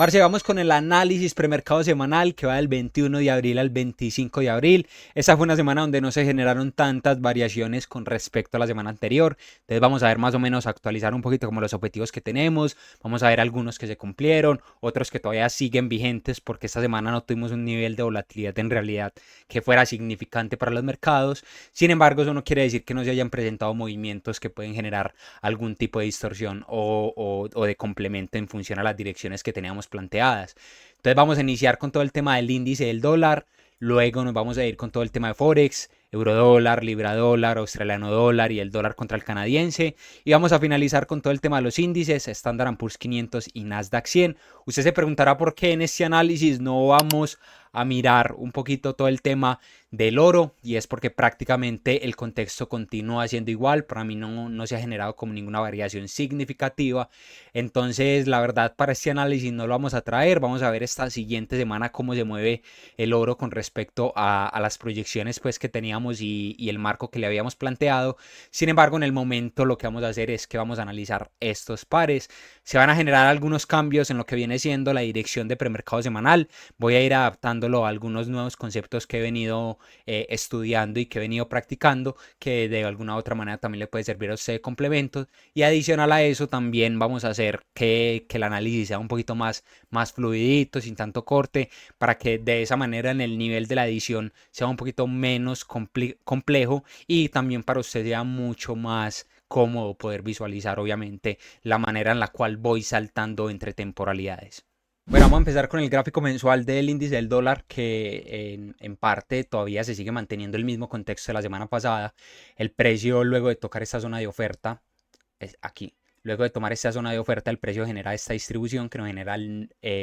Parce, vamos con el análisis premercado semanal que va del 21 de abril al 25 de abril. Esta fue una semana donde no se generaron tantas variaciones con respecto a la semana anterior. Entonces vamos a ver más o menos actualizar un poquito como los objetivos que tenemos. Vamos a ver algunos que se cumplieron, otros que todavía siguen vigentes porque esta semana no tuvimos un nivel de volatilidad en realidad que fuera significante para los mercados. Sin embargo, eso no quiere decir que no se hayan presentado movimientos que pueden generar algún tipo de distorsión o de complemento en función a las direcciones que teníamos planteadas. Entonces vamos a iniciar con todo el tema del índice del dólar, luego nos vamos a ir con todo el tema de Forex, eurodólar, libra dólar, australiano dólar y el dólar contra el canadiense. Y vamos a finalizar con todo el tema de los índices, Standard & Poor's 500 y Nasdaq 100. Usted se preguntará por qué en este análisis no vamos a mirar un poquito todo el tema del oro, y es porque prácticamente el contexto continúa siendo igual. Para mí no se ha generado como ninguna variación significativa. Entonces la verdad, para este análisis no lo vamos a traer. Vamos a ver esta siguiente semana cómo se mueve el oro con respecto a las proyecciones pues que teníamos y el marco que le habíamos planteado. Sin embargo, en el momento lo que vamos a hacer es que vamos a analizar estos pares. Se van a generar algunos cambios en lo que viene siendo la dirección de premercado semanal. Voy a ir adaptándolo a algunos nuevos conceptos que he venido estudiando y que he venido practicando, que de alguna u otra manera también le puede servir a usted de complemento. Y adicional a eso también vamos a hacer que el análisis sea un poquito más fluidito, sin tanto corte, para que de esa manera en el nivel de la edición sea un poquito menos complejo y también para usted sea mucho más cómodo poder visualizar obviamente la manera en la cual voy saltando entre temporalidades. Bueno, vamos a empezar con el gráfico mensual del índice del dólar, que en parte todavía se sigue manteniendo el mismo contexto de la semana pasada. El precio, luego de tocar esta zona de oferta, es aquí. Luego de tomar esta zona de oferta, el precio genera esta distribución que nos genera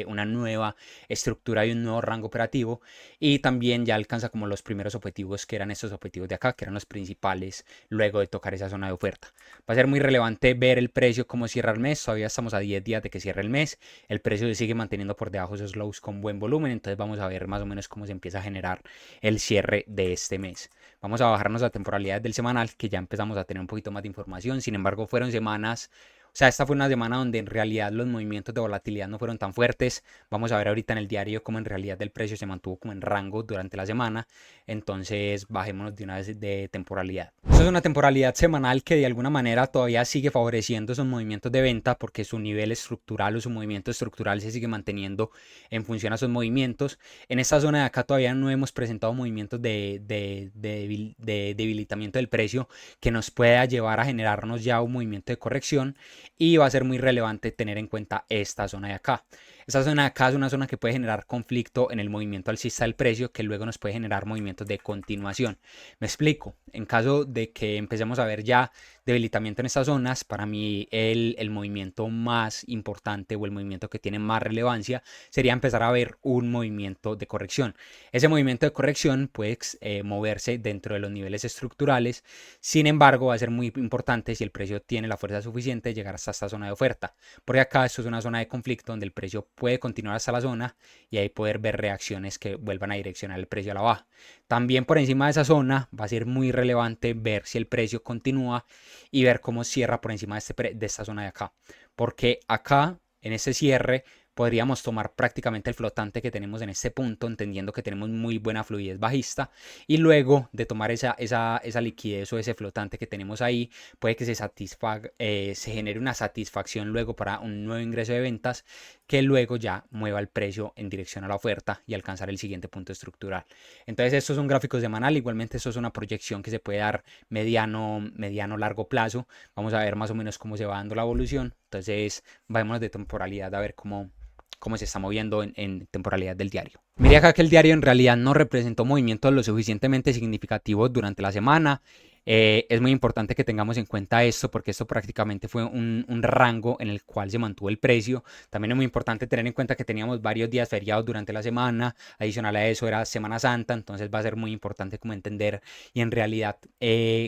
una nueva estructura y un nuevo rango operativo, y también ya alcanza como los primeros objetivos, que eran estos objetivos de acá, que eran los principales luego de tocar esa zona de oferta. Va a ser muy relevante ver el precio cómo cierra el mes. Todavía estamos a 10 días de que cierre el mes. El precio se sigue manteniendo por debajo de esos lows con buen volumen, entonces vamos a ver más o menos cómo se empieza a generar el cierre de este mes. Vamos a bajarnos a temporalidades del semanal, que ya empezamos a tener un poquito más de información. Sin embargo, fueron semanas, o sea, esta fue una semana donde en realidad los movimientos de volatilidad no fueron tan fuertes. Vamos a ver ahorita en el diario cómo en realidad el precio se mantuvo como en rango durante la semana. Entonces bajémonos de una vez de temporalidad. Esto es una temporalidad semanal que de alguna manera todavía sigue favoreciendo esos movimientos de venta, porque su nivel estructural o su movimiento estructural se sigue manteniendo en función a esos movimientos. En esta zona de acá todavía no hemos presentado movimientos de debilitamiento del precio que nos pueda llevar a generarnos ya un movimiento de corrección, y va a ser muy relevante tener en cuenta esta zona de acá. Esta zona de acá es una zona que puede generar conflicto en el movimiento alcista del precio, que luego nos puede generar movimientos de continuación. Me explico. En caso de que empecemos a ver ya debilitamiento en estas zonas, para mí el movimiento más importante o el movimiento que tiene más relevancia sería empezar a ver un movimiento de corrección. Ese movimiento de corrección puede moverse dentro de los niveles estructurales. Sin embargo, va a ser muy importante, si el precio tiene la fuerza suficiente, llegar hasta esta zona de oferta, porque acá esto es una zona de conflicto donde el precio puede continuar hasta la zona y ahí poder ver reacciones que vuelvan a direccionar el precio a la baja. También por encima de esa zona va a ser muy relevante ver si el precio continúa y ver cómo cierra por encima de esta zona de acá, porque acá en este cierre podríamos tomar prácticamente el flotante que tenemos en este punto, entendiendo que tenemos muy buena fluidez bajista, y luego de tomar esa liquidez o ese flotante que tenemos ahí, puede que se genere una satisfacción luego para un nuevo ingreso de ventas, que luego ya mueva el precio en dirección a la oferta y alcanzar el siguiente punto estructural. Entonces esto es un gráfico semanal. Igualmente esto es una proyección que se puede dar mediano largo plazo. Vamos a ver más o menos cómo se va dando la evolución. Entonces vayámonos de temporalidad a ver cómo se está moviendo en temporalidad del diario. Mire acá que el diario en realidad no representó movimientos lo suficientemente significativos durante la semana. Es muy importante que tengamos en cuenta esto, porque esto prácticamente fue un rango en el cual se mantuvo el precio. También es muy importante tener en cuenta que teníamos varios días feriados durante la semana. Adicional a eso era Semana Santa, entonces va a ser muy importante como entender y en realidad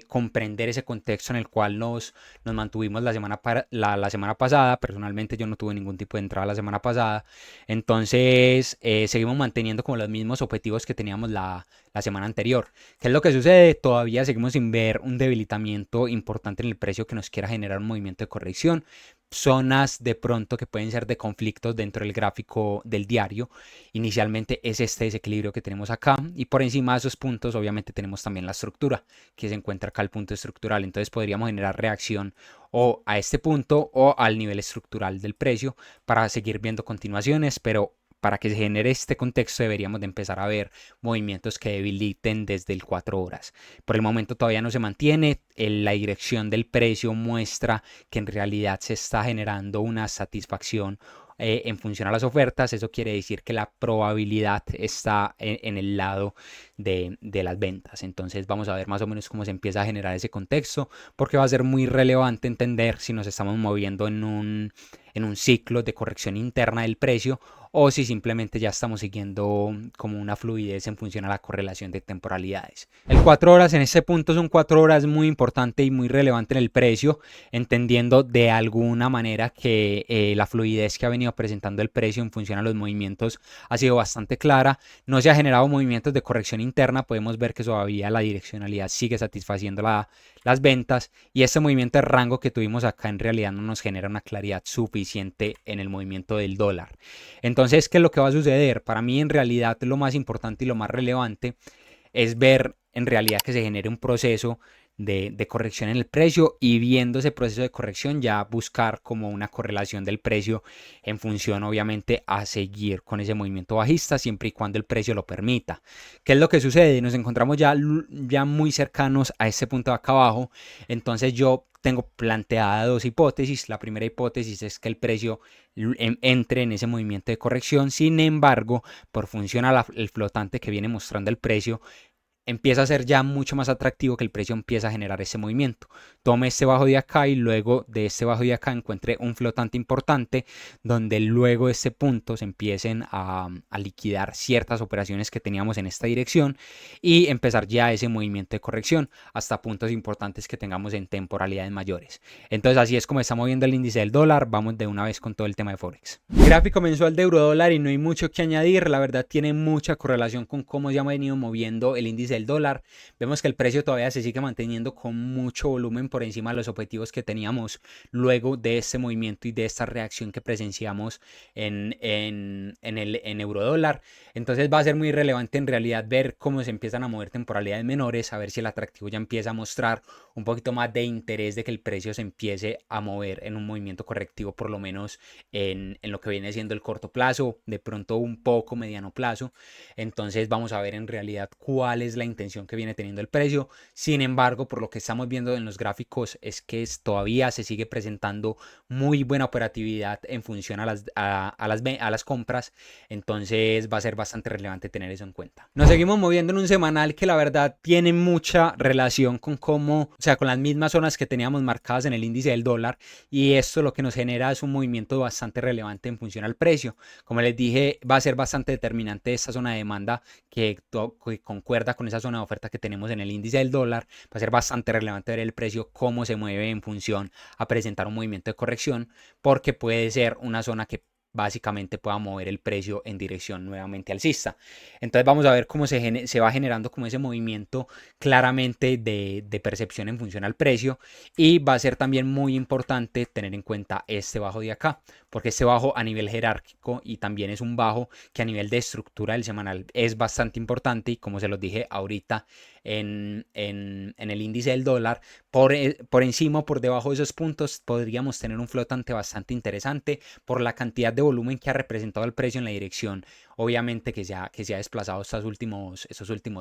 comprender ese contexto en el cual nos mantuvimos la semana pasada. Personalmente yo no tuve ningún tipo de entrada la semana pasada, entonces seguimos manteniendo como los mismos objetivos que teníamos la semana anterior. ¿Qué es lo que sucede? Todavía seguimos sin ver un debilitamiento importante en el precio que nos quiera generar un movimiento de corrección, zonas de pronto que pueden ser de conflictos dentro del gráfico del diario. Inicialmente es este desequilibrio que tenemos acá, y por encima de esos puntos obviamente tenemos también la estructura que se encuentra acá, el punto estructural. Entonces podríamos generar reacción o a este punto o al nivel estructural del precio para seguir viendo continuaciones, pero para que se genere este contexto deberíamos de empezar a ver movimientos que debiliten desde el 4 horas. Por el momento todavía no se mantiene, la dirección del precio muestra que en realidad se está generando una satisfacción en función a las ofertas. Eso quiere decir que la probabilidad está en el lado de las ventas. Entonces vamos a ver más o menos cómo se empieza a generar ese contexto, porque va a ser muy relevante entender si nos estamos moviendo en un ciclo de corrección interna del precio o si simplemente ya estamos siguiendo como una fluidez en función a la correlación de temporalidades. El 4 horas en este punto son 4 horas muy importante y muy relevante en el precio, entendiendo de alguna manera que la fluidez que ha venido presentando el precio en función a los movimientos ha sido bastante clara. No se ha generado movimientos de corrección interna, podemos ver que todavía la direccionalidad sigue satisfaciendo las ventas, y este movimiento de rango que tuvimos acá en realidad no nos genera una claridad suficiente en el movimiento del dólar. Entonces, ¿qué es lo que va a suceder? Para mí en realidad lo más importante y lo más relevante es ver en realidad que se genere un proceso de corrección en el precio, y viendo ese proceso de corrección ya buscar como una correlación del precio en función obviamente a seguir con ese movimiento bajista siempre y cuando el precio lo permita. ¿Qué es lo que sucede? Nos encontramos ya muy cercanos a ese punto de acá abajo. Entonces yo tengo planteada dos hipótesis. La primera hipótesis es que el precio entre en ese movimiento de corrección. Sin embargo, por función a el flotante que viene mostrando el precio, empieza a ser ya mucho más atractivo que el precio empieza a generar ese movimiento. Tome este bajo de acá y luego de este bajo de acá encuentre un flotante importante, donde luego de este punto se empiecen a liquidar ciertas operaciones que teníamos en esta dirección y empezar ya ese movimiento de corrección hasta puntos importantes que tengamos en temporalidades mayores. Entonces así es como está moviendo el índice del dólar. Vamos de una vez con todo el tema de Forex. Gráfico mensual de euro dólar, y no hay mucho que añadir. La verdad tiene mucha correlación con cómo ya ha venido moviendo el índice del dólar. Vemos que el precio todavía se sigue manteniendo con mucho volumen por encima de los objetivos que teníamos luego de este movimiento y de esta reacción que presenciamos en euro dólar. Entonces va a ser muy relevante en realidad ver cómo se empiezan a mover temporalidades menores, a ver si el atractivo ya empieza a mostrar un poquito más de interés de que el precio se empiece a mover en un movimiento correctivo, por lo menos en lo que viene siendo el corto plazo, de pronto un poco mediano plazo. Entonces vamos a ver en realidad cuál es la intención que viene teniendo el precio. Sin embargo, por lo que estamos viendo en los gráficos es que todavía se sigue presentando muy buena operatividad en función a las compras. Entonces va a ser bastante relevante tener eso en cuenta. Nos seguimos moviendo en un semanal que la verdad tiene mucha relación con cómo, o sea, con las mismas zonas que teníamos marcadas en el índice del dólar, y esto lo que nos genera es un movimiento bastante relevante en función al precio. Como les dije, va a ser bastante determinante esta zona de demanda que concuerda con esa zona de oferta que tenemos en el índice del dólar. Va a ser bastante relevante ver el precio cómo se mueve en función a presentar un movimiento de corrección, porque puede ser una zona que básicamente pueda mover el precio en dirección nuevamente alcista. Entonces vamos a ver cómo se va generando como ese movimiento claramente de percepción en función al precio, y va a ser también muy importante tener en cuenta este bajo de acá, porque este bajo a nivel jerárquico y también es un bajo que a nivel de estructura del semanal es bastante importante, y como se los dije ahorita en el índice del dólar, por encima o por debajo de esos puntos podríamos tener un flotante bastante interesante por la cantidad de volumen que ha representado el precio en la dirección, obviamente que se ha desplazado estos últimos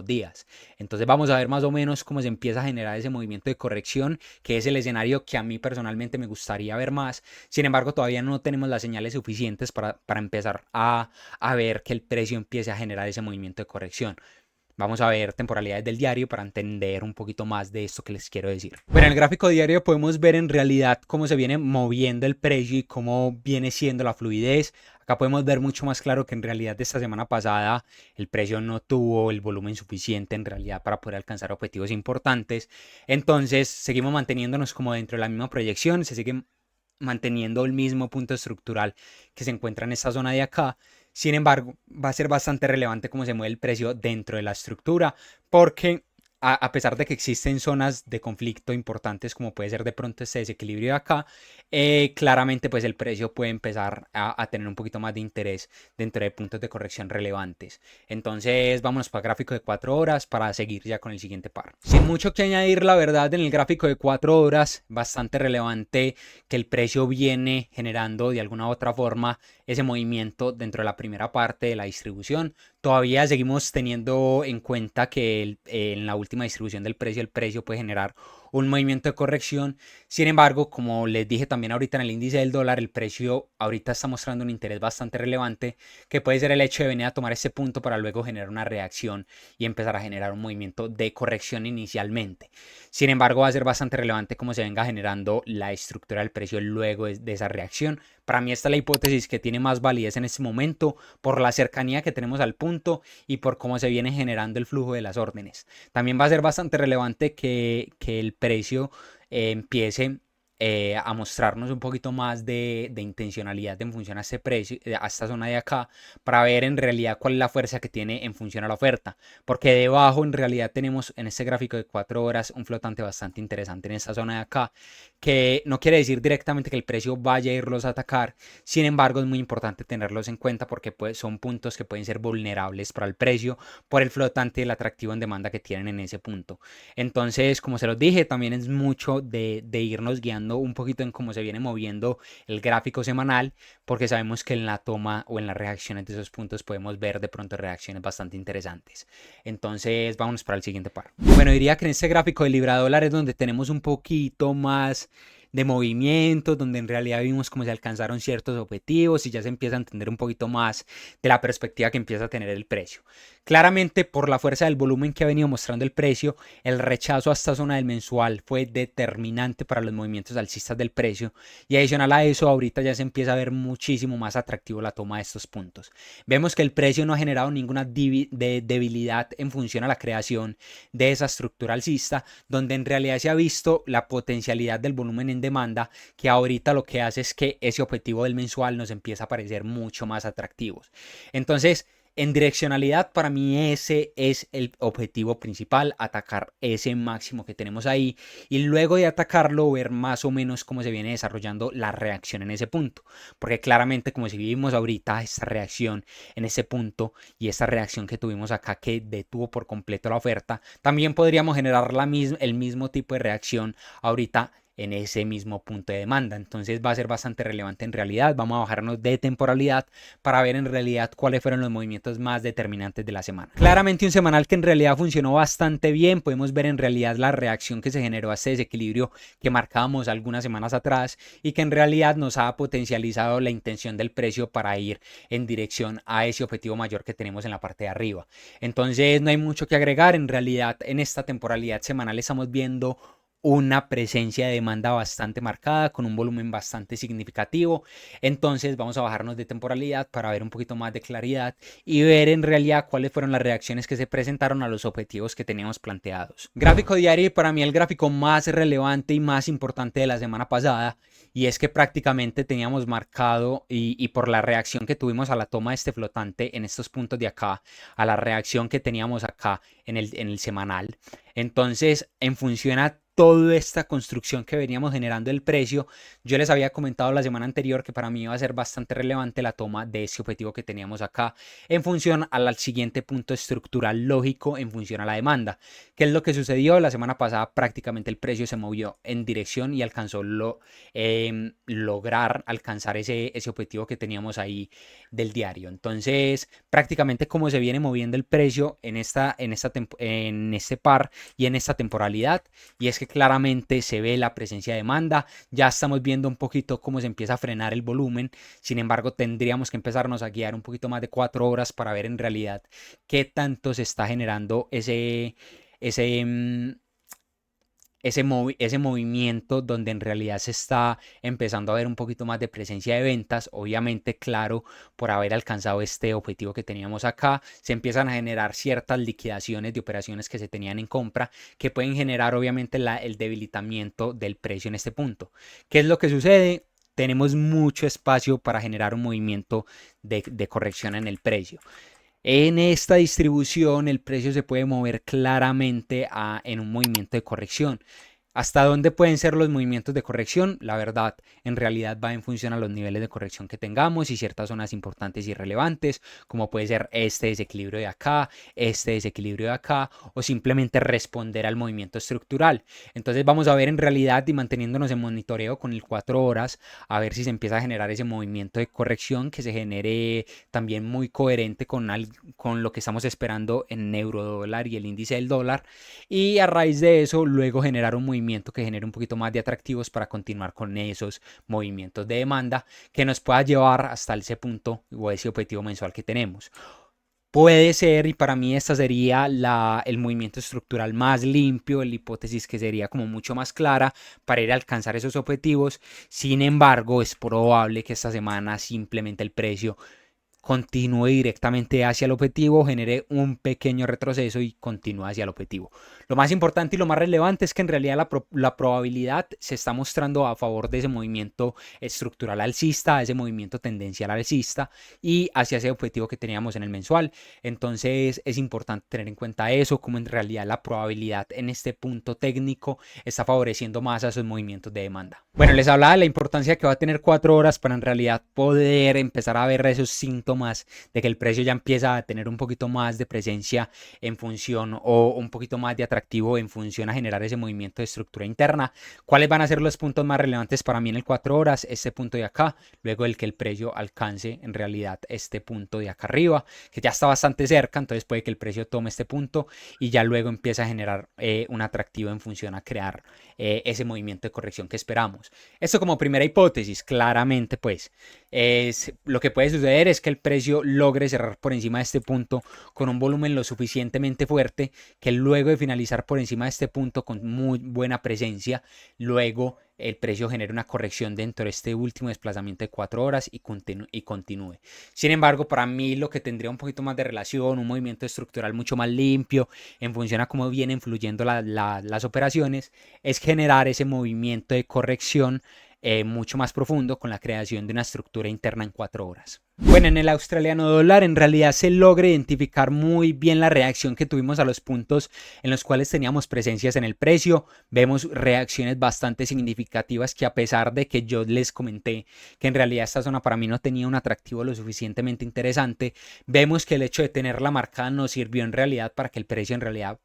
días. Entonces vamos a ver más o menos cómo se empieza a generar ese movimiento de corrección, que es el escenario que a mí personalmente me gustaría ver más. Sin embargo, todavía no tenemos las señales suficientes para empezar a ver que el precio empiece a generar ese movimiento de corrección. Vamos a ver temporalidades del diario para entender un poquito más de esto que les quiero decir. Bueno, en el gráfico diario podemos ver en realidad cómo se viene moviendo el precio y cómo viene siendo la fluidez. Acá podemos ver mucho más claro que en realidad de esta semana pasada el precio no tuvo el volumen suficiente en realidad para poder alcanzar objetivos importantes. Entonces seguimos manteniéndonos como dentro de la misma proyección, se sigue manteniendo el mismo punto estructural que se encuentra en esta zona de acá. Sin embargo, va a ser bastante relevante cómo se mueve el precio dentro de la estructura, porque a pesar de que existen zonas de conflicto importantes como puede ser de pronto este desequilibrio de acá, claramente pues el precio puede empezar a tener un poquito más de interés dentro de puntos de corrección relevantes. Entonces vámonos para el gráfico de 4 horas para seguir ya con el siguiente par. Sin mucho que añadir, la verdad, en el gráfico de 4 horas, bastante relevante que el precio viene generando de alguna u otra forma ese movimiento dentro de la primera parte de la distribución. Todavía seguimos teniendo en cuenta que en la última distribución del precio, el precio puede generar un movimiento de corrección. Sin embargo, como les dije también ahorita en el índice del dólar, el precio ahorita está mostrando un interés bastante relevante, que puede ser el hecho de venir a tomar este punto para luego generar una reacción y empezar a generar un movimiento de corrección inicialmente. Sin embargo, va a ser bastante relevante cómo se venga generando la estructura del precio luego de esa reacción. Para mí esta es la hipótesis que tiene más validez en este momento por la cercanía que tenemos al punto y por cómo se viene generando el flujo de las órdenes. También va a ser bastante relevante que el precio empiece a mostrarnos un poquito más de intencionalidad en función a este precio, a esta zona de acá, para ver en realidad cuál es la fuerza que tiene en función a la oferta. Porque debajo en realidad tenemos en este gráfico de 4 horas un flotante bastante interesante en esta zona de acá, que no quiere decir directamente que el precio vaya a irlos a atacar. Sin embargo, es muy importante tenerlos en cuenta porque pues, son puntos que pueden ser vulnerables para el precio por el flotante y el atractivo en demanda que tienen en ese punto. Entonces, como se los dije, también es mucho de irnos guiando un poquito en cómo se viene moviendo el gráfico semanal, porque sabemos que en la toma o en las reacciones de esos puntos podemos ver de pronto reacciones bastante interesantes. Entonces, vámonos para el siguiente par. Bueno, diría que en este gráfico de libra dólar es donde tenemos un poquito más de movimientos, donde en realidad vimos cómo se alcanzaron ciertos objetivos y ya se empieza a entender un poquito más de la perspectiva que empieza a tener el precio. Claramente, por la fuerza del volumen que ha venido mostrando el precio, el rechazo a esta zona del mensual fue determinante para los movimientos alcistas del precio, y adicional a eso, ahorita ya se empieza a ver muchísimo más atractivo la toma de estos puntos. Vemos que el precio no ha generado ninguna debilidad en función a la creación de esa estructura alcista, donde en realidad se ha visto la potencialidad del volumen en demanda, que ahorita lo que hace es que ese objetivo del mensual nos empieza a parecer mucho más atractivos. Entonces, en direccionalidad, para mí ese es el objetivo principal, atacar ese máximo que tenemos ahí y luego de atacarlo ver más o menos cómo se viene desarrollando la reacción en ese punto. Porque claramente, como si vivimos ahorita esta reacción en ese punto y esta reacción que tuvimos acá que detuvo por completo la oferta, también podríamos generar el mismo tipo de reacción ahorita en ese mismo punto de demanda. Entonces va a ser bastante relevante en realidad. Vamos a bajarnos de temporalidad para ver en realidad cuáles fueron los movimientos más determinantes de la semana. Claramente un semanal que en realidad funcionó bastante bien. Podemos ver en realidad la reacción que se generó a este desequilibrio que marcábamos algunas semanas atrás y que en realidad nos ha potencializado la intención del precio para ir en dirección a ese objetivo mayor que tenemos en la parte de arriba. Entonces no hay mucho que agregar. En realidad en esta temporalidad semanal estamos viendo una presencia de demanda bastante marcada con un volumen bastante significativo. Entonces vamos a bajarnos de temporalidad para ver un poquito más de claridad y ver en realidad cuáles fueron las reacciones que se presentaron a los objetivos que teníamos planteados. Gráfico diario, para mí el gráfico más relevante y más importante de la semana pasada, y es que prácticamente teníamos marcado y por la reacción que tuvimos a la toma de este flotante en estos puntos de acá, a la reacción que teníamos acá en el semanal. Entonces, en función a toda esta construcción que veníamos generando el precio, yo les había comentado la semana anterior que para mí iba a ser bastante relevante la toma de ese objetivo que teníamos acá en función al siguiente punto estructural lógico en función a la demanda. ¿Qué es lo que sucedió? La semana pasada prácticamente el precio se movió en dirección y alcanzó lograr alcanzar ese objetivo que teníamos ahí del diario. Entonces, prácticamente como se viene moviendo el precio en este par y en esta temporalidad, y es que claramente se ve la presencia de demanda. Ya estamos viendo un poquito cómo se empieza a frenar el volumen. Sin embargo, tendríamos que empezarnos a guiar un poquito más de 4 horas para ver en realidad qué tanto se está generando ese, ese movimiento donde en realidad se está empezando a ver un poquito más de presencia de ventas. Obviamente, claro, por haber alcanzado este objetivo que teníamos acá, se empiezan a generar ciertas liquidaciones de operaciones que se tenían en compra que pueden generar obviamente el debilitamiento del precio en este punto. ¿Qué es lo que sucede? Tenemos mucho espacio para generar un movimiento de corrección en el precio. En esta distribución el precio se puede mover claramente en un movimiento de corrección. ¿Hasta dónde pueden ser los movimientos de corrección? La verdad, en realidad va en función a los niveles de corrección que tengamos y ciertas zonas importantes y relevantes, como puede ser este desequilibrio de acá, este desequilibrio de acá, o simplemente responder al movimiento estructural. Entonces vamos a ver en realidad y manteniéndonos en monitoreo con el 4 horas, a ver si se empieza a generar ese movimiento de corrección que se genere también muy coherente con lo que estamos esperando en euro dólar y el índice del dólar. Y a raíz de eso, luego generar un movimiento que genere un poquito más de atractivos para continuar con esos movimientos de demanda que nos pueda llevar hasta ese punto o ese objetivo mensual que tenemos. Puede ser, y para mí esta sería el movimiento estructural más limpio, la hipótesis que sería como mucho más clara para ir a alcanzar esos objetivos. Sin embargo, es probable que esta semana simplemente el precio continúe directamente hacia el objetivo, genere un pequeño retroceso y continúe hacia el objetivo. Lo más importante y lo más relevante es que en realidad la probabilidad se está mostrando a favor de ese movimiento estructural alcista, ese movimiento tendencial alcista y hacia ese objetivo que teníamos en el mensual. Entonces es importante tener en cuenta eso, como en realidad la probabilidad en este punto técnico está favoreciendo más a esos movimientos de demanda. Bueno, les hablaba de la importancia que va a tener 4 horas para en realidad poder empezar a ver esos síntomas de que el precio ya empieza a tener un poquito más de presencia en función o un poquito más de atractivo en función a generar ese movimiento de estructura interna. ¿Cuáles van a ser los puntos más relevantes para mí en el 4 horas? Este punto de acá, luego el que el precio alcance en realidad este punto de acá arriba, que ya está bastante cerca, entonces puede que el precio tome este punto y ya luego empieza a generar un atractivo en función a crear ese movimiento de corrección que esperamos. Esto como primera hipótesis, claramente pues lo que puede suceder es que el precio logre cerrar por encima de este punto con un volumen lo suficientemente fuerte que luego de finalizar por encima de este punto con muy buena presencia, luego el precio genera una corrección dentro de este último desplazamiento de 4 horas y continúe. Sin embargo, para mí lo que tendría un poquito más de relación, un movimiento estructural mucho más limpio en función a cómo vienen fluyendo las operaciones, es generar ese movimiento de corrección mucho más profundo con la creación de una estructura interna en 4 horas. Bueno, en el australiano dólar en realidad se logra identificar muy bien la reacción que tuvimos a los puntos en los cuales teníamos presencias en el precio. Vemos reacciones bastante significativas que a pesar de que yo les comenté que en realidad esta zona para mí no tenía un atractivo lo suficientemente interesante, vemos que el hecho de tenerla marcada nos sirvió en realidad para que el precio en realidad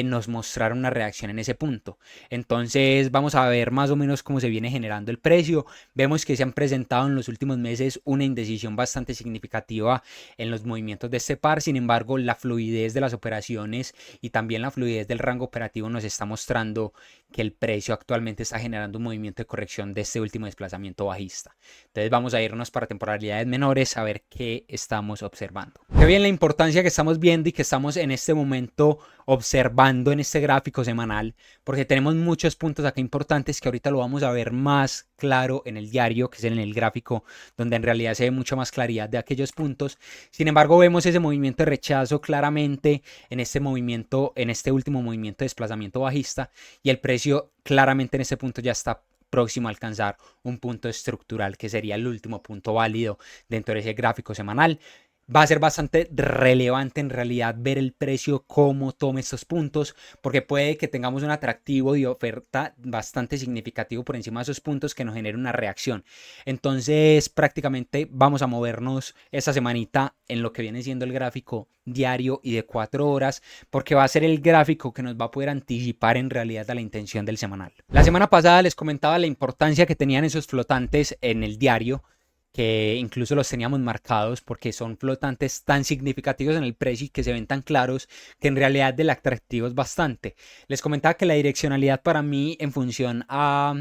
nos mostrara una reacción en ese punto. Entonces vamos a ver más o menos cómo se viene generando el precio. Vemos que se han presentado en los últimos meses una indecisión bastante significativa en los movimientos de este par. Sin embargo, la fluidez de las operaciones y también la fluidez del rango operativo nos está mostrando que el precio actualmente está generando un movimiento de corrección de este último desplazamiento bajista. Entonces vamos a irnos para temporalidades menores a ver qué estamos observando. Qué bien la importancia que estamos viendo y que estamos en este momento observando en este gráfico semanal, porque tenemos muchos puntos acá importantes que ahorita lo vamos a ver más claro en el diario, que es en el gráfico donde en realidad se ve mucha más claridad de aquellos puntos. Sin embargo, vemos ese movimiento de rechazo claramente en este movimiento, en este último movimiento de desplazamiento bajista, y el precio claramente en este punto ya está próximo a alcanzar un punto estructural que sería el último punto válido dentro de ese gráfico semanal. Va a ser bastante relevante en realidad ver el precio cómo toma estos puntos, porque puede que tengamos un atractivo de oferta bastante significativo por encima de esos puntos que nos genere una reacción. Entonces prácticamente vamos a movernos esta semanita en lo que viene siendo el gráfico diario y de 4 horas, porque va a ser el gráfico que nos va a poder anticipar en realidad a la intención del semanal. La semana pasada les comentaba la importancia que tenían esos flotantes en el diario, que incluso los teníamos marcados porque son flotantes tan significativos en el precio y que se ven tan claros que en realidad el atractivo es bastante. Les comentaba que la direccionalidad para mí en función a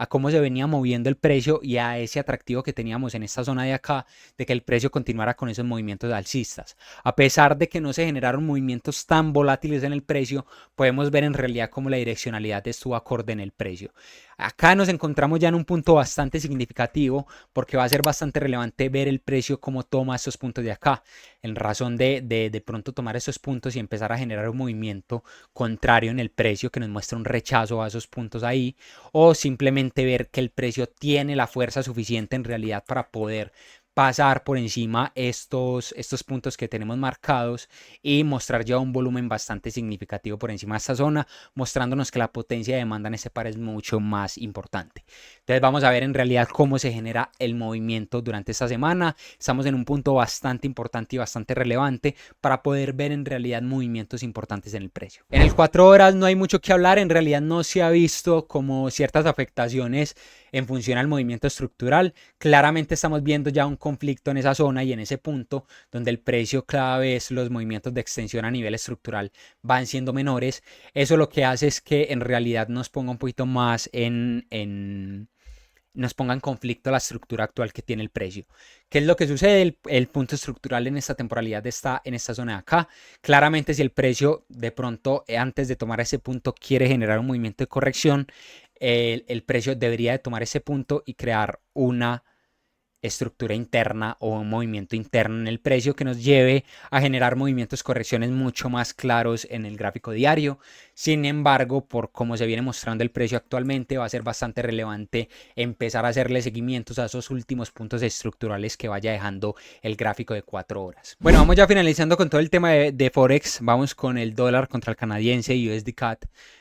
cómo se venía moviendo el precio y a ese atractivo que teníamos en esta zona de acá, de que el precio continuara con esos movimientos alcistas. A pesar de que no se generaron movimientos tan volátiles en el precio, podemos ver en realidad cómo la direccionalidad estuvo acorde en el precio. Acá nos encontramos ya en un punto bastante significativo porque va a ser bastante relevante ver el precio cómo toma estos puntos de acá, en razón de pronto tomar esos puntos y empezar a generar un movimiento contrario en el precio que nos muestra un rechazo a esos puntos ahí, o simplemente ver que el precio tiene la fuerza suficiente en realidad para poder pasar por encima estos puntos que tenemos marcados y mostrar ya un volumen bastante significativo por encima de esta zona, mostrándonos que la potencia de demanda en este par es mucho más importante. Entonces vamos a ver en realidad cómo se genera el movimiento durante esta semana. Estamos en un punto bastante importante y bastante relevante para poder ver en realidad movimientos importantes en el precio. En el 4 horas no hay mucho que hablar, en realidad no se ha visto como ciertas afectaciones en función al movimiento estructural. Claramente estamos viendo ya un conflicto en esa zona y en ese punto donde el precio cada vez los movimientos de extensión a nivel estructural van siendo menores. Eso lo que hace es que en realidad nos ponga un poquito más nos ponga en conflicto la estructura actual que tiene el precio. ¿Qué es lo que sucede? El punto estructural en esta temporalidad está en esta zona de acá. Claramente si el precio de pronto antes de tomar ese punto quiere generar un movimiento de corrección, el precio debería de tomar ese punto y crear una estructura interna o un movimiento interno en el precio que nos lleve a generar movimientos, correcciones mucho más claros en el gráfico diario. Sin embargo, por cómo se viene mostrando el precio actualmente, va a ser bastante relevante empezar a hacerle seguimientos a esos últimos puntos estructurales que vaya dejando el gráfico de 4 horas. Bueno, vamos ya finalizando con todo el tema de Forex. Vamos con el dólar contra el canadiense y USD CAD,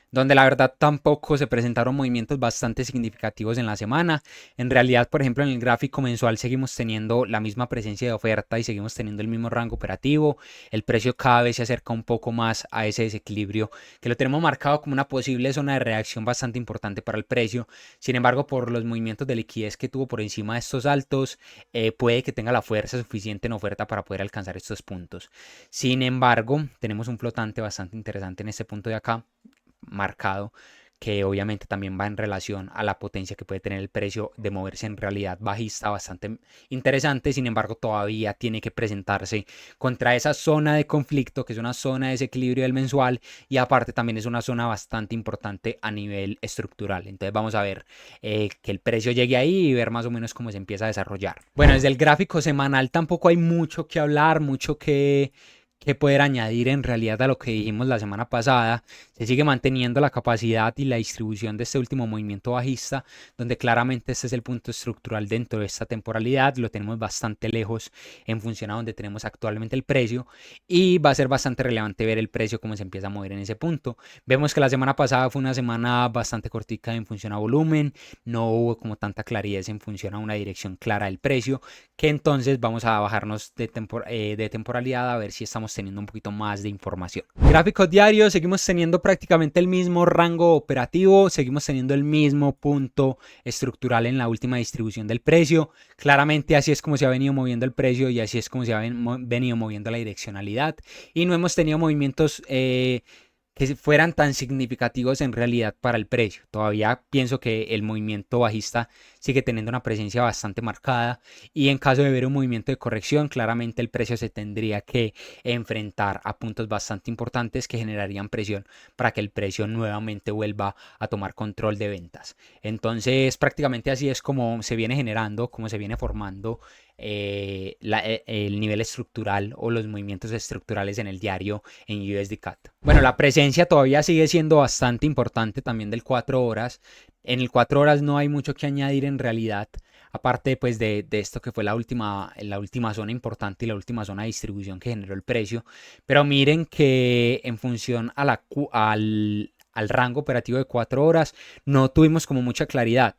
donde la verdad tampoco se presentaron movimientos bastante significativos en la semana. En realidad, por ejemplo, en el gráfico mensual seguimos teniendo la misma presencia de oferta y seguimos teniendo el mismo rango operativo. El precio cada vez se acerca un poco más a ese desequilibrio que lo tenemos marcado como una posible zona de reacción bastante importante para el precio. Sin embargo, por los movimientos de liquidez que tuvo por encima de estos altos, puede que tenga la fuerza suficiente en oferta para poder alcanzar estos puntos. Sin embargo, tenemos un flotante bastante interesante en este punto de acá marcado, que obviamente también va en relación a la potencia que puede tener el precio de moverse en realidad bajista bastante interesante. Sin embargo, todavía tiene que presentarse contra esa zona de conflicto, que es una zona de desequilibrio del mensual, y aparte también es una zona bastante importante a nivel estructural. Entonces vamos a ver que el precio llegue ahí y ver más o menos cómo se empieza a desarrollar. Bueno, desde el gráfico semanal tampoco hay mucho que hablar, mucho que poder añadir en realidad a lo que dijimos la semana pasada. Se sigue manteniendo la capacidad y la distribución de este último movimiento bajista, donde claramente este es el punto estructural dentro de esta temporalidad. Lo tenemos bastante lejos en función a donde tenemos actualmente el precio, y va a ser bastante relevante ver el precio cómo se empieza a mover en ese punto. Vemos que la semana pasada fue una semana bastante cortica en función a volumen, no hubo como tanta claridad en función a una dirección clara del precio, que entonces vamos a bajarnos de temporalidad a ver si estamos teniendo un poquito más de información. Gráficos diarios, seguimos teniendo prácticamente el mismo rango operativo, seguimos teniendo el mismo punto estructural en la última distribución del precio. Claramente así es como se ha venido moviendo el precio y así es como se ha venido moviendo la direccionalidad, y no hemos tenido movimientos que fueran tan significativos en realidad para el precio. Todavía pienso que el movimiento bajista sigue teniendo una presencia bastante marcada, y en caso de ver un movimiento de corrección, claramente el precio se tendría que enfrentar a puntos bastante importantes que generarían presión para que el precio nuevamente vuelva a tomar control de ventas. Entonces prácticamente así es como se viene generando, como se viene formando el nivel estructural o los movimientos estructurales en el diario en USD CAD. Bueno, la presencia todavía sigue siendo bastante importante también del 4 horas. En el 4 horas no hay mucho que añadir en realidad, aparte pues de esto que fue la última zona importante y la última zona de distribución que generó el precio. Pero miren que en función a al rango operativo de 4 horas no tuvimos como mucha claridad.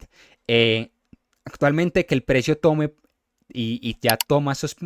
Actualmente que el precio tome y ya toma esos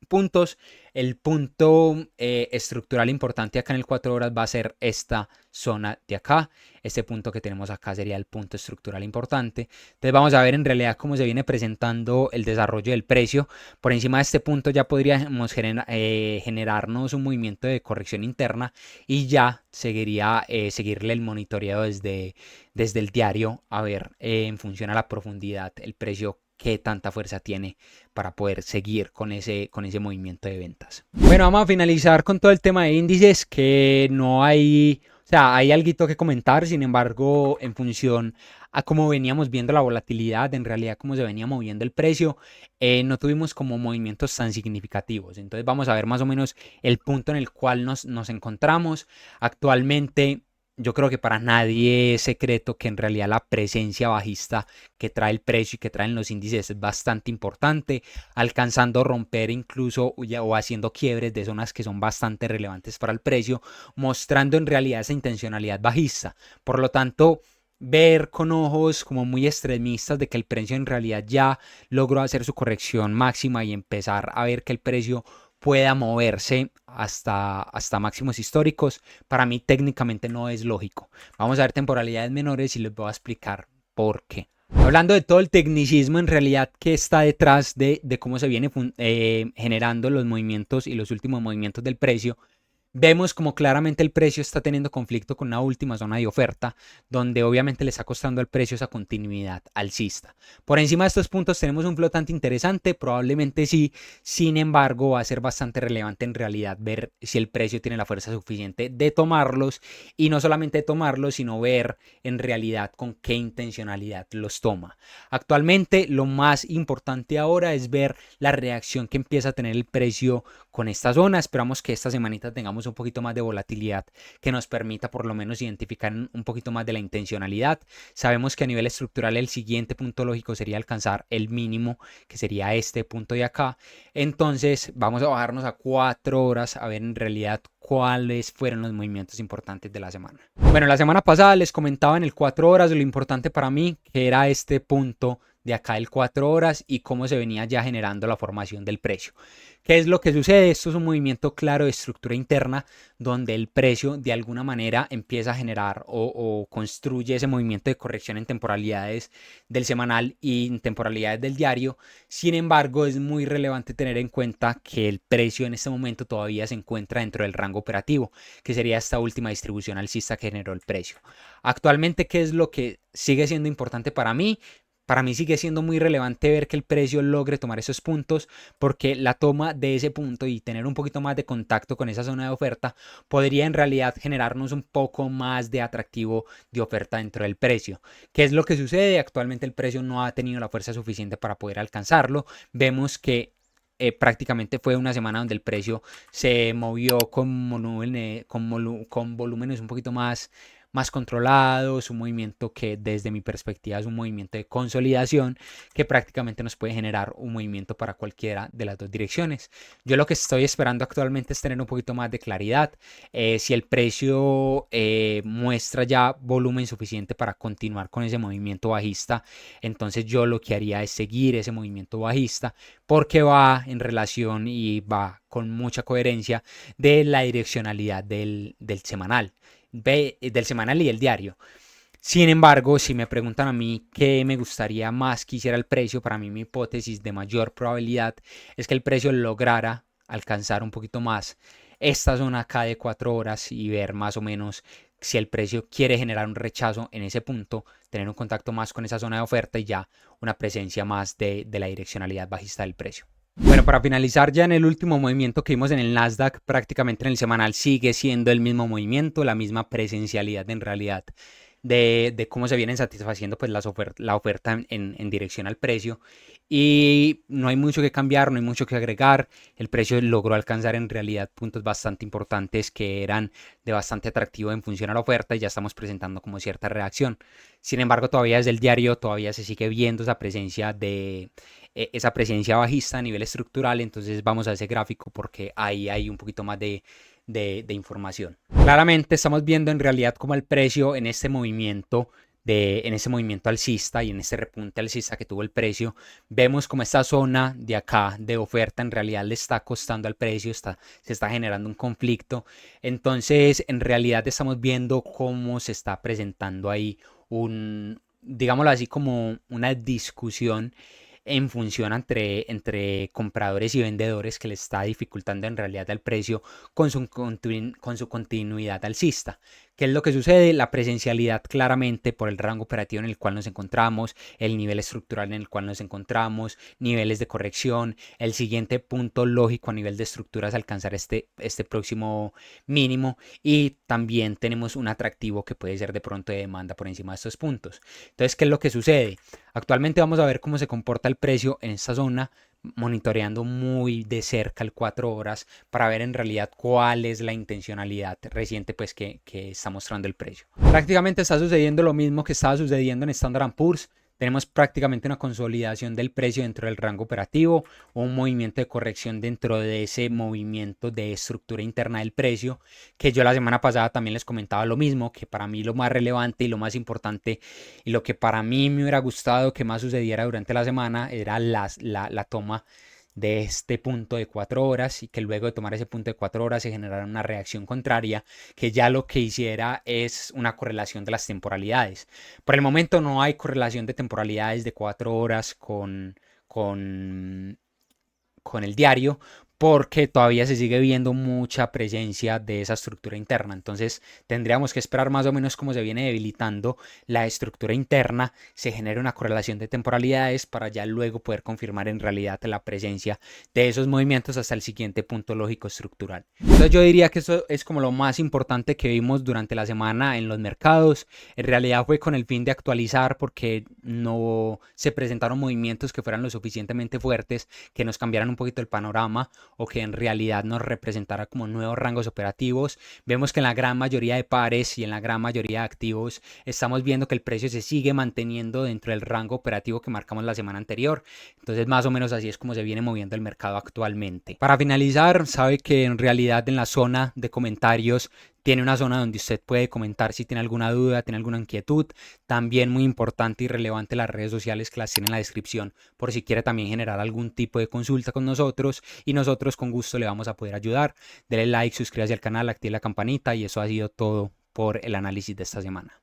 puntos, el punto estructural importante acá en el 4 horas va a ser esta zona de acá. Este punto que tenemos acá sería el punto estructural importante. Entonces vamos a ver en realidad cómo se viene presentando el desarrollo del precio. Por encima de este punto ya podríamos generarnos un movimiento de corrección interna, y ya seguirle el monitoreado desde el diario a ver en función a la profundidad el precio qué tanta fuerza tiene para poder seguir con ese movimiento de ventas. Bueno, vamos a finalizar con todo el tema de índices, que no hay, o sea, hay algo que comentar. Sin embargo, en función a cómo veníamos viendo la volatilidad, en realidad cómo se venía moviendo el precio, no tuvimos como movimientos tan significativos. Entonces vamos a ver más o menos el punto en el cual nos encontramos actualmente. yo creo que para nadie es secreto que en realidad la presencia bajista que trae el precio y que traen los índices es bastante importante, alcanzando a romper incluso o haciendo quiebres de zonas que son bastante relevantes para el precio, mostrando en realidad esa intencionalidad bajista. Por lo tanto, ver con ojos como muy extremistas de que el precio en realidad ya logró hacer su corrección máxima y empezar a ver que el precio pueda moverse hasta máximos históricos, para mí técnicamente no es lógico. Vamos a ver temporalidades menores y les voy a explicar por qué. Hablando de todo el tecnicismo en realidad que está detrás de cómo se viene generando los movimientos y los últimos movimientos del precio, vemos como claramente el precio está teniendo conflicto con una última zona de oferta, donde obviamente le está costando al precio esa continuidad alcista. Por encima de estos puntos tenemos un flotante interesante, probablemente sí, sin embargo va a ser bastante relevante en realidad ver si el precio tiene la fuerza suficiente de tomarlos, y no solamente tomarlos, sino ver en realidad con qué intencionalidad los toma. Actualmente lo más importante ahora es ver la reacción que empieza a tener el precio con esta zona. Esperamos que esta semanita tengamos un poquito más de volatilidad que nos permita por lo menos identificar un poquito más de la intencionalidad. Sabemos que a nivel estructural el siguiente punto lógico sería alcanzar el mínimo, que sería este punto de acá. Entonces vamos a bajarnos a 4 horas a ver en realidad cuáles fueron los movimientos importantes de la semana. Bueno, la semana pasada les comentaba en el 4 horas lo importante para mí, que era este punto de acá el 4 horas y cómo se venía ya generando la formación del precio. ¿Qué es lo que sucede? Esto es un movimiento claro de estructura interna donde el precio de alguna manera empieza a generar o construye ese movimiento de corrección en temporalidades del semanal y en temporalidades del diario. Sin embargo, es muy relevante tener en cuenta que el precio en este momento todavía se encuentra dentro del rango operativo, que sería esta última distribución alcista que generó el precio. Actualmente, ¿qué es lo que sigue siendo importante para mí? Para mí sigue siendo muy relevante ver que el precio logre tomar esos puntos, porque la toma de ese punto y tener un poquito más de contacto con esa zona de oferta podría en realidad generarnos un poco más de atractivo de oferta dentro del precio. ¿Qué es lo que sucede? Actualmente el precio no ha tenido la fuerza suficiente para poder alcanzarlo. Vemos que prácticamente fue una semana donde el precio se movió con volúmenes un poquito más controlados, un movimiento que desde mi perspectiva es un movimiento de consolidación que prácticamente nos puede generar un movimiento para cualquiera de las dos direcciones. Yo lo que estoy esperando actualmente es tener un poquito más de claridad. Si el precio muestra ya volumen suficiente para continuar con ese movimiento bajista, entonces yo lo que haría es seguir ese movimiento bajista, porque va en relación y va con mucha coherencia de la direccionalidad del semanal. Del semanal y el diario. Sin embargo, si me preguntan a mí qué me gustaría más que hiciera el precio, para mí mi hipótesis de mayor probabilidad es que el precio lograra alcanzar un poquito más esta zona acá de 4 horas y ver más o menos si el precio quiere generar un rechazo en ese punto, tener un contacto más con esa zona de oferta y ya una presencia más de la direccionalidad bajista del precio. Bueno, para finalizar ya en el último movimiento que vimos en el Nasdaq, prácticamente en el semanal sigue siendo el mismo movimiento, la misma presencialidad en realidad de cómo se vienen satisfaciendo pues la oferta en dirección al precio, y no hay mucho que cambiar, no hay mucho que agregar. El precio logró alcanzar en realidad puntos bastante importantes que eran de bastante atractivo en función a la oferta y ya estamos presentando como cierta reacción. Sin embargo, todavía desde el diario todavía se sigue viendo esa presencia bajista a nivel estructural. Entonces vamos a ese gráfico porque ahí hay un poquito más de información. Claramente estamos viendo en realidad como el precio en este movimiento alcista y en este repunte alcista que tuvo el precio, vemos como esta zona de acá de oferta en realidad le está costando al precio, se está generando un conflicto. Entonces en realidad estamos viendo cómo se está presentando ahí digámoslo así, como una discusión en función entre compradores y vendedores que le está dificultando en realidad el precio con su continuidad alcista. ¿Qué es lo que sucede? La presencialidad claramente por el rango operativo en el cual nos encontramos, el nivel estructural en el cual nos encontramos, niveles de corrección. El siguiente punto lógico a nivel de estructura es alcanzar este próximo mínimo, y también tenemos un atractivo que puede ser de pronto de demanda por encima de estos puntos. Entonces, ¿qué es lo que sucede? Actualmente vamos a ver cómo se comporta el precio en esta zona. monitoreando muy de cerca el 4 horas para ver en realidad cuál es la intencionalidad reciente pues que está mostrando el precio. Prácticamente está sucediendo lo mismo que estaba sucediendo en Standard & Poor's. Tenemos prácticamente una consolidación del precio dentro del rango operativo, un movimiento de corrección dentro de ese movimiento de estructura interna del precio, que yo la semana pasada también les comentaba lo mismo, que para mí lo más relevante y lo más importante y lo que para mí me hubiera gustado que más sucediera durante la semana era la toma de este punto de 4 horas y que luego de tomar ese punto de 4 horas se generara una reacción contraria que ya lo que hiciera es una correlación de las temporalidades. Por el momento no hay correlación de temporalidades de 4 horas con el diario porque todavía se sigue viendo mucha presencia de esa estructura interna. Entonces tendríamos que esperar más o menos cómo se viene debilitando la estructura interna, se genera una correlación de temporalidades para ya luego poder confirmar en realidad la presencia de esos movimientos hasta el siguiente punto lógico estructural. Entonces yo diría que eso es como lo más importante que vimos durante la semana en los mercados. En realidad fue con el fin de actualizar porque no se presentaron movimientos que fueran lo suficientemente fuertes que nos cambiaran un poquito el panorama o que en realidad nos representara como nuevos rangos operativos. Vemos que en la gran mayoría de pares y en la gran mayoría de activos estamos viendo que el precio se sigue manteniendo dentro del rango operativo que marcamos la semana anterior. Entonces más o menos así es como se viene moviendo el mercado actualmente. Para finalizar, sabe que en realidad en la zona de comentarios tiene una zona donde usted puede comentar si tiene alguna duda, tiene alguna inquietud. También muy importante y relevante las redes sociales que las tiene en la descripción por si quiere también generar algún tipo de consulta con nosotros y nosotros con gusto le vamos a poder ayudar. Dele like, suscríbase al canal, active la campanita y eso ha sido todo por el análisis de esta semana.